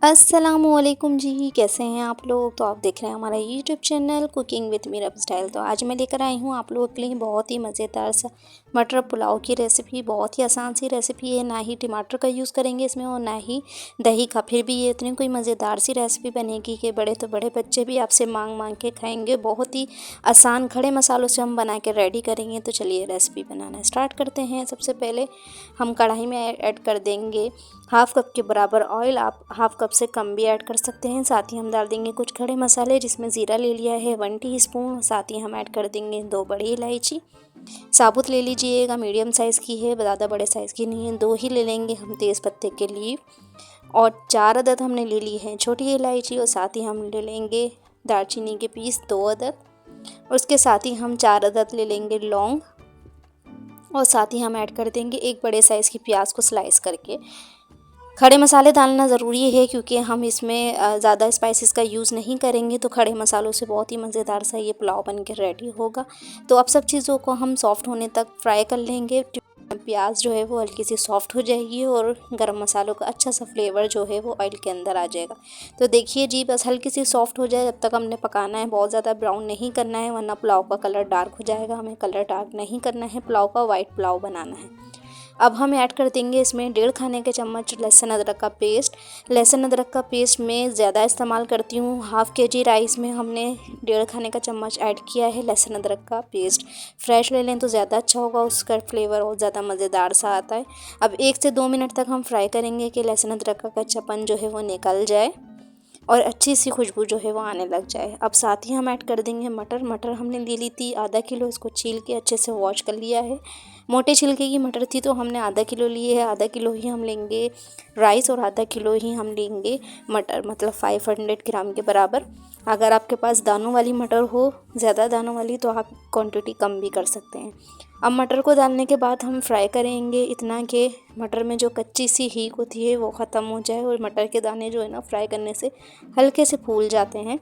अस्सलामुअलैकुम जी, कैसे हैं आप लोग। तो आप देख रहे हैं हमारा YouTube channel cooking with Meerab style. तो आज मैं लेकर आई हूँ आप लोगों के लिए बहुत ही मज़ेदार सा मटर पुलाव की रेसिपी। बहुत ही आसान सी रेसिपी है, ना ही टमाटर का यूज़ करेंगे इसमें और ना ही दही का। फिर भी ये इतनी कोई मज़ेदार सी रेसिपी बनेगी कि बड़े तो बड़े बच्चे भी आपसे मांग मांग के खाएंगे। बहुत ही आसान खड़े मसालों से हम बना के रेडी करेंगे। तो चलिए रेसिपी बनाना स्टार्ट करते हैं। सबसे पहले हम कढ़ाई में ऐड कर देंगे हाफ़ कप के बराबर ऑयल। आप हाफ़ कप से कम भी ऐड कर सकते हैं। साथ ही हम डाल देंगे कुछ खड़े मसाले, जिसमें ज़ीरा ले लिया है 1 टीस्पून। साथ ही हम ऐड कर देंगे 2 बड़ी इलायची साबुत ले लीजिएगा, मीडियम साइज़ की है, ज़्यादा बड़े साइज़ की नहीं है। 2 ही ले लेंगे हम तेज़ पत्ते के लीव, और 4 अदद हमने ले ली है छोटी इलायची। और साथ ही हम ले लेंगे दालचीनी के पीस 2 अदद। और उसके साथ ही हम 4 अदद ले लेंगे लौंग। और साथ ही हम ऐड कर देंगे 1 बड़े साइज़ की प्याज को स्लाइस करके। खड़े मसाले डालना ज़रूरी है क्योंकि हम इसमें ज़्यादा स्पाइसेस का यूज़ नहीं करेंगे, तो खड़े मसालों से बहुत ही मज़ेदार सा ये पुलाव बन के रेडी होगा। तो अब सब चीज़ों को हम सॉफ़्ट होने तक फ्राई कर लेंगे। प्याज जो है वो हल्की सी सॉफ़्ट हो जाएगी और गरम मसालों का अच्छा सा फ्लेवर जो है वो ऑयल के अंदर आ जाएगा। तो देखिए जी, बस हल्की सी सॉफ़्ट हो जाए तब तक हमने पकाना है। बहुत ज़्यादा ब्राउन नहीं करना है, वरना पुलाव का कलर डार्क हो जाएगा। हमें कलर डार्क नहीं करना है, पुलाव का वाइट पुलाव बनाना है। अब हम ऐड कर देंगे इसमें 1.5 खाने के चम्मच लहसुन अदरक का पेस्ट। लहसुन अदरक का पेस्ट मैं ज़्यादा इस्तेमाल करती हूँ। हाफ़ केजी राइस में हमने 1.5 खाने का चम्मच ऐड किया है लहसुन अदरक का पेस्ट। फ्रेश ले लें तो ज़्यादा अच्छा होगा, उसका फ्लेवर और ज़्यादा मज़ेदार सा आता है। अब 1 से 2 मिनट तक हम फ्राई करेंगे कि लहसुन अदरक का कच्चापन जो है वो निकल जाए और अच्छी सी खुशबू जो है वो आने लग जाए। अब साथ ही हम ऐड कर देंगे मटर हमने ले ली थी आधा किलो। इसको छील के अच्छे से वॉश कर लिया है। मोटे छिलके की मटर थी तो हमने आधा किलो लिए है। आधा किलो ही हम लेंगे राइस और आधा किलो ही हम लेंगे मटर, मतलब 500 ग्राम के बराबर। अगर आपके पास दानों वाली मटर हो, ज़्यादा दानों वाली, तो आप क्वांटिटी कम भी कर सकते हैं। अब मटर को डालने के बाद हम फ्राई करेंगे इतना कि मटर में जो कच्ची सी हीक होती है वो ख़त्म हो जाए और मटर के दाने जो है ना फ्राई करने से हल्के से फूल जाते हैं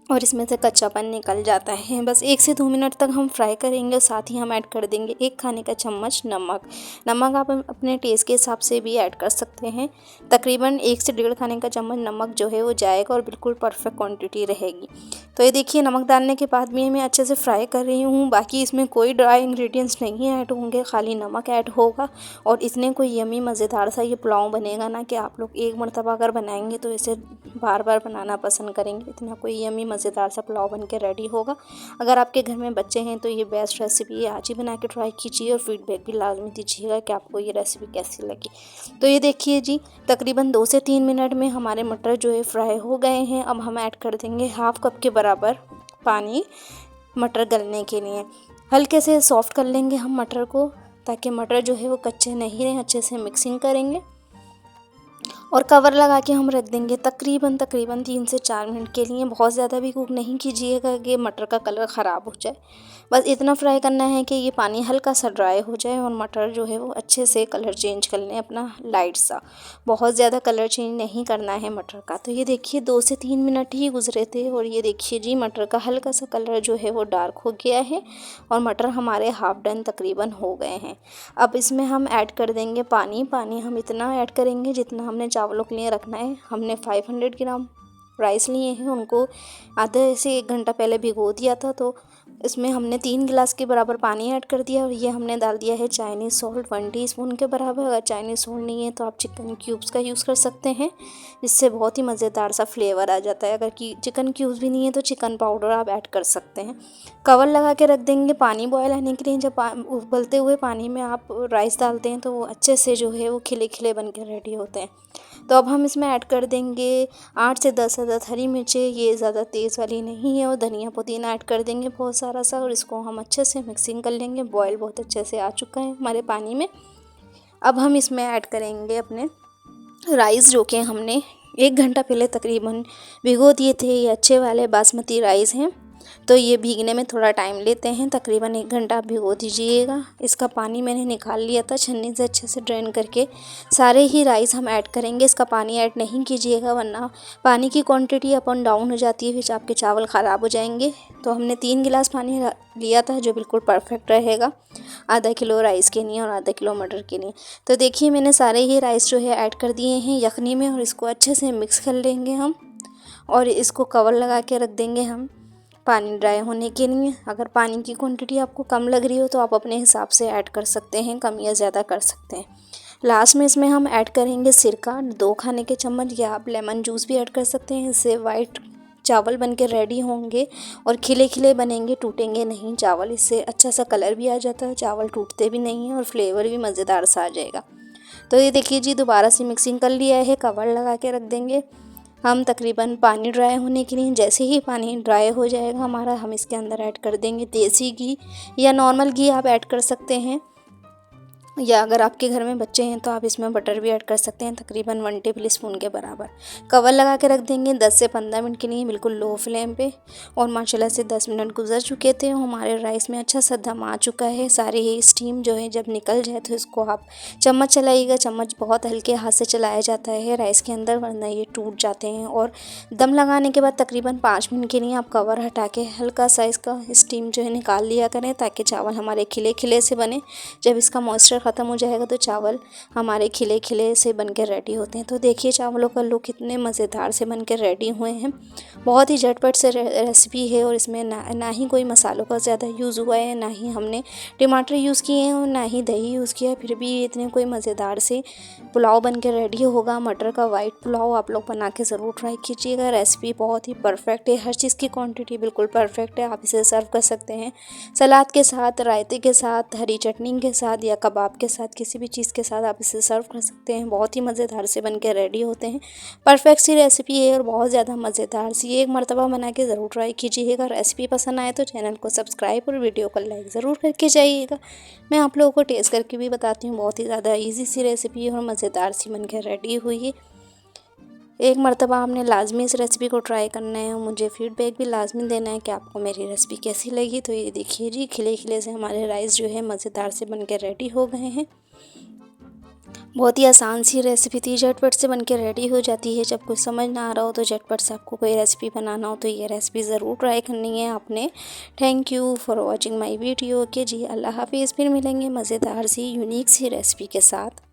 और इसमें से कच्चापन निकल जाता है। बस 1 से 2 मिनट तक हम फ्राई करेंगे। साथ ही हम ऐड कर देंगे 1 खाने का चम्मच नमक आप अपने टेस्ट के हिसाब से भी ऐड कर सकते हैं। तकरीबन 1 से 1.5 खाने का चम्मच नमक जो है वो जाएगा और बिल्कुल परफेक्ट क्वांटिटी रहेगी। तो ये देखिए, नमक डालने के बाद भी मैं अच्छे से फ्राई कर रही हूँ। बाकी इसमें कोई ड्राई इंग्रेडिएंट्स नहीं ऐड होंगे, खाली नमक ऐड होगा। और इसने कोई यमी मज़ेदार सा ये पुलाव बनेगा ना कि आप लोग एक मरतबा अगर बनाएंगे तो इसे बार बार बनाना पसंद करेंगे। इतना कोई यमी मज़ेदार सा पुलाव बन के रेडी होगा। अगर आपके घर में बच्चे हैं तो ये बेस्ट रेसिपी है, आज ही बना के ट्राई कीजिए और फीडबैक भी लाजमी दीजिएगा कि आपको ये रेसिपी कैसी लगी। तो ये देखिए जी, तकरीबन 2 से 3 मिनट में हमारे मटर जो है फ्राई हो गए हैं। अब हम ऐड कर देंगे हाफ़ कप के बराबर पानी मटर गलने के लिए। हल्के से सॉफ्ट कर लेंगे हम मटर को, ताकि मटर जो है वो कच्चे नहीं रहें। अच्छे से मिक्सिंग करेंगे और कवर लगा के हम रख देंगे तकरीबन 3 से 4 मिनट के लिए। बहुत ज़्यादा भी कुक नहीं कीजिएगा कि मटर का कलर ख़राब हो जाए। बस इतना फ्राई करना है कि ये पानी हल्का सा ड्राई हो जाए और मटर जो है वो अच्छे से कलर चेंज कर लें अपना लाइट सा। बहुत ज़्यादा कलर चेंज नहीं करना है मटर का। तो ये देखिए 2 से 3 मिनट ही गुजरे थे और ये देखिए जी, मटर का हल्का सा कलर जो है वो डार्क हो गया है और मटर हमारे हाफ डन तकरीबन हो गए हैं। अब इसमें हम ऐड कर देंगे पानी हम इतना ऐड करेंगे जितना हमने चावलों के लिए रखना है। हमने 500 ग्राम राइस लिए हैं, उनको आधे से 1 घंटा पहले भिगो दिया था। तो इसमें हमने 3 गिलास के बराबर पानी ऐड कर दिया और ये हमने डाल दिया है चाइनीज़ सॉल्ट 1 टीस्पून के बराबर। अगर चाइनीज़ सॉल्ट नहीं है तो आप चिकन क्यूब्स का यूज़ कर सकते हैं, इससे बहुत ही मज़ेदार सा फ्लेवर आ जाता है। अगर चिकन क्यूब्स भी नहीं है तो चिकन पाउडर आप ऐड कर सकते हैं। कवर लगा के रख देंगे पानी बॉयल आने के लिए। जब उबलते हुए पानी में आप राइस डालते हैं तो वो अच्छे से जो है वो खिले खिले बन के रेडी होते हैं। तो अब हम इसमें ऐड कर देंगे 8 से 10 अदद हरी मिर्चें, ये ज़्यादा तेज़ वाली नहीं है, और धनिया पुदीना ऐड कर देंगे बहुत सारा सा। और इसको हम अच्छे से मिक्सिंग कर लेंगे। बॉयल बहुत अच्छे से आ चुका है हमारे पानी में। अब हम इसमें ऐड करेंगे अपने राइस, जो कि हमने 1 घंटा पहले तकरीबन भिगो दिए थे। ये अच्छे वाले बासमती राइस हैं। तो ये भीगने में थोड़ा टाइम लेते हैं, तकरीबन 1 घंटा आप भिगो दीजिएगा। इसका पानी मैंने निकाल लिया था छन्नी से अच्छे से ड्रेन करके। सारे ही राइस हम ऐड करेंगे, इसका पानी ऐड नहीं कीजिएगा वरना पानी की क्वांटिटी अप एंड डाउन हो जाती है, फिर आपके चावल ख़राब हो जाएंगे। तो हमने 3 गिलास पानी लिया था जो बिल्कुल परफेक्ट रहेगा, आधा किलो राइस के लिए और आधा किलो मटर के लिए। तो देखिए मैंने सारे ही राइस जो है ऐड कर दिए हैं यखनी में और इसको अच्छे से मिक्स कर लेंगे हम और इसको कवर लगा के रख देंगे हम पानी ड्राई होने के लिए। अगर पानी की क्वांटिटी आपको कम लग रही हो तो आप अपने हिसाब से ऐड कर सकते हैं, कम या ज़्यादा कर सकते हैं। लास्ट में इसमें हम ऐड करेंगे सिरका 2 खाने के चम्मच, या आप लेमन जूस भी ऐड कर सकते हैं। इससे वाइट चावल बन के रेडी होंगे और खिले खिले बनेंगे, टूटेंगे नहीं चावल। इससे अच्छा सा कलर भी आ जाता है, चावल टूटते भी नहीं हैं और फ्लेवर भी मज़ेदार सा आ जाएगा। तो ये देखिए जी, दोबारा से मिक्सिंग कर लिया है, कवर लगा के रख देंगे हम तकरीबन पानी ड्राई होने के लिए। जैसे ही पानी ड्राई हो जाएगा हमारा, हम इसके अंदर ऐड कर देंगे देसी घी या नॉर्मल घी आप ऐड कर सकते हैं, या अगर आपके घर में बच्चे हैं तो आप इसमें बटर भी ऐड कर सकते हैं, तकरीबन 1 टेबल स्पून के बराबर। कवर लगा के रख देंगे 10 से 15 मिनट के लिए बिल्कुल लो फ्लेम पे। और माशाल्लाह से 10 मिनट गुजर चुके थे, हमारे राइस में अच्छा सा दम आ चुका है। सारी ही स्टीम जो है जब निकल जाए तो इसको आप चम्मच चलाइएगा, चम्मच बहुत हल्के हाथ से चलाया जाता है राइस के अंदर वरना ये टूट जाते हैं। और दम लगाने के बाद तकरीबन 5 मिनट के लिए आप कवर हटा के हल्का सा इसका स्टीम जो है निकाल लिया करें, ताकि चावल हमारे खिले खिले से बने। जब इसका मॉइस्चर ख़त्म हो जाएगा तो चावल हमारे खिले खिले से बनकर रेडी होते हैं। तो देखिए चावलों का लुक कितने मज़ेदार से बनकर रेडी हुए हैं। बहुत ही झटपट से रेसिपी है और इसमें ना ही कोई मसालों का ज़्यादा यूज़ हुआ है, ना ही हमने टमाटर यूज़ किए हैं और ना ही दही यूज़ किया है। फिर भी इतने कोई मज़ेदार से पुलाव बन के रेडी होगा। मटर का वाइट पुलाव आप लोग बना के ज़रूर ट्राई कीजिएगा। रेसिपी बहुत ही परफेक्ट है, हर चीज़ की क्वांटिटी बिल्कुल परफेक्ट है। आप इसे सर्व कर सकते हैं सलाद के साथ, रायते के साथ, हरी चटनी के साथ या कबाब के साथ, किसी भी चीज़ के साथ आप इसे सर्व कर सकते हैं। बहुत ही मज़ेदार से बन के रेडी होते हैं। परफेक्ट सी रेसिपी है और बहुत ज़्यादा मज़ेदार सी। एक मरतबा बना के ज़रूर ट्राई कीजिएगा। रेसिपी पसंद आए तो चैनल को सब्सक्राइब और वीडियो को लाइक ज़रूर करके जाइएगा। मैं आप लोगों को टेस्ट करके भी बताती हूँ। बहुत ही ज़्यादा ईजी सी रेसिपी है और मज़ेदार सी बन के रेडी हुई है। एक मरतबा आपने लाजमी इस रेसिपी को ट्राई करना है और मुझे फ़ीडबैक भी लाजमी देना है कि आपको मेरी रेसिपी कैसी लगी। तो ये देखिए जी, खिले खिले से हमारे राइस जो है मज़ेदार से बन के रेडी हो गए हैं। बहुत ही आसान सी रेसिपी थी, झटपट से बन के रेडी हो जाती है। जब कुछ समझ ना आ रहा हो तो झटपट से आपको कोई रेसिपी बनाना हो तो ये रेसिपी ज़रूर ट्राई करनी है आपने। Thank you for watching my video. Okay जी, अल्लाह हाफिज़। फिर मिलेंगे मज़ेदार सी यूनिक सी रेसिपी के साथ।